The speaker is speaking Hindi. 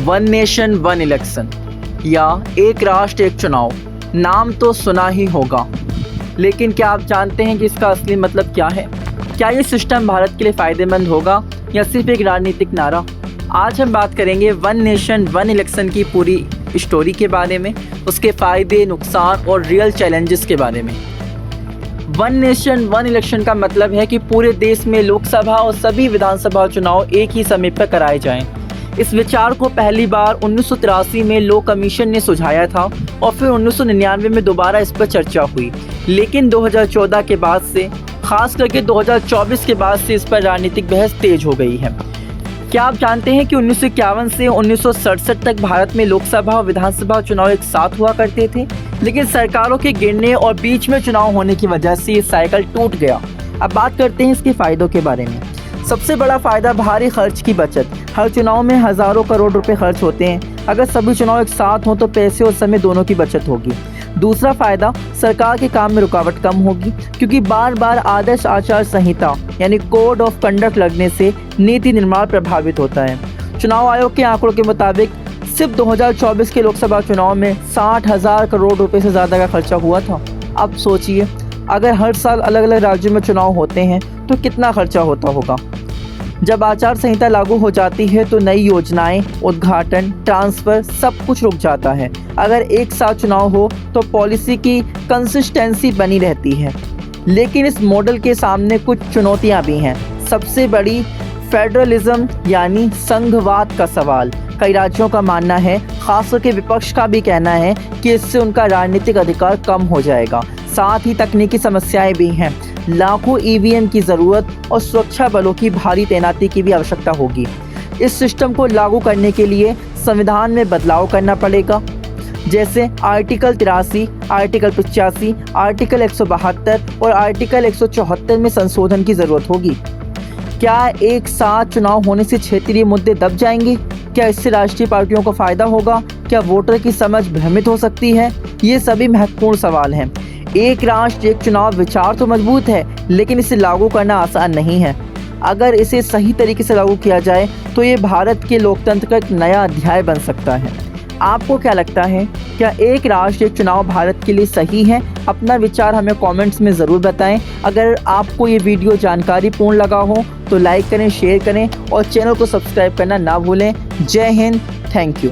वन नेशन वन इलेक्शन या एक राष्ट्र एक चुनाव, नाम तो सुना ही होगा, लेकिन क्या आप जानते हैं कि इसका असली मतलब क्या है? क्या ये सिस्टम भारत के लिए फ़ायदेमंद होगा या सिर्फ एक राजनीतिक नारा? आज हम बात करेंगे वन नेशन वन इलेक्शन की पूरी स्टोरी के बारे में, उसके फ़ायदे, नुकसान और रियल चैलेंजेस के बारे में। वन नेशन वन इलेक्शन का मतलब है कि पूरे देश में लोकसभा और सभी विधानसभा चुनाव एक ही समय पर कराए जाएं। इस विचार को पहली बार 1983 में लॉ कमीशन ने सुझाया था और फिर 1999 में दोबारा इस पर चर्चा हुई, लेकिन 2014 के बाद से, खास करके 2024 के बाद से इस पर राजनीतिक बहस तेज हो गई है। क्या आप जानते हैं कि 1951 से 1967 तक भारत में लोकसभा और विधानसभा चुनाव एक साथ हुआ करते थे, लेकिन सरकारों के गिरने और बीच में चुनाव होने की वजह से ये साइकिल टूट गया। अब बात करते हैं इसके फ़ायदों के बारे में। सबसे बड़ा फ़ायदा भारी खर्च की बचत। हर चुनाव में हज़ारों करोड़ रुपए खर्च होते हैं, अगर सभी चुनाव एक साथ हों तो पैसे और समय दोनों की बचत होगी। दूसरा फ़ायदा, सरकार के काम में रुकावट कम होगी, क्योंकि बार बार आदर्श आचार संहिता यानी कोड ऑफ कंडक्ट लगने से नीति निर्माण प्रभावित होता है। चुनाव आयोग के आंकड़ों के मुताबिक सिर्फ 2024 के लोकसभा चुनाव में 60,000 करोड़ रुपए से ज़्यादा का खर्चा हुआ था। अब सोचिए, अगर हर साल अलग अलग राज्यों में चुनाव होते हैं तो कितना खर्चा होता होगा। जब आचार संहिता लागू हो जाती है तो नई योजनाएं, उद्घाटन, ट्रांसफ़र सब कुछ रुक जाता है। अगर एक साथ चुनाव हो तो पॉलिसी की कंसिस्टेंसी बनी रहती है, लेकिन इस मॉडल के सामने कुछ चुनौतियां भी हैं। सबसे बड़ी फेडरलिज्म यानी संघवाद का सवाल। कई राज्यों का मानना है, खासकर के विपक्ष का भी कहना है, कि इससे उनका राजनीतिक अधिकार कम हो जाएगा। साथ ही तकनीकी समस्याएं भी हैं। लाखों ईवीएम की ज़रूरत और सुरक्षा बलों की भारी तैनाती की भी आवश्यकता होगी। इस सिस्टम को लागू करने के लिए संविधान में बदलाव करना पड़ेगा, जैसे आर्टिकल 83, आर्टिकल 85, आर्टिकल 172 और आर्टिकल 174 में संशोधन की ज़रूरत होगी। क्या एक साथ चुनाव होने से क्षेत्रीय मुद्दे दब जाएंगे? क्या इससे राष्ट्रीय पार्टियों को फ़ायदा होगा? क्या वोटर की समझ भ्रमित हो सकती है? ये सभी महत्वपूर्ण सवाल हैं। एक राष्ट्र एक चुनाव विचार तो मजबूत है, लेकिन इसे लागू करना आसान नहीं है। अगर इसे सही तरीके से लागू किया जाए तो ये भारत के लोकतंत्र का एक नया अध्याय बन सकता है। आपको क्या लगता है, क्या एक राष्ट्र एक चुनाव भारत के लिए सही है? अपना विचार हमें कमेंट्स में ज़रूर बताएं। अगर आपको ये वीडियो जानकारीपूर्ण लगा हो तो लाइक करें, शेयर करें और चैनल को सब्सक्राइब करना ना भूलें। जय हिंद, थैंक यू।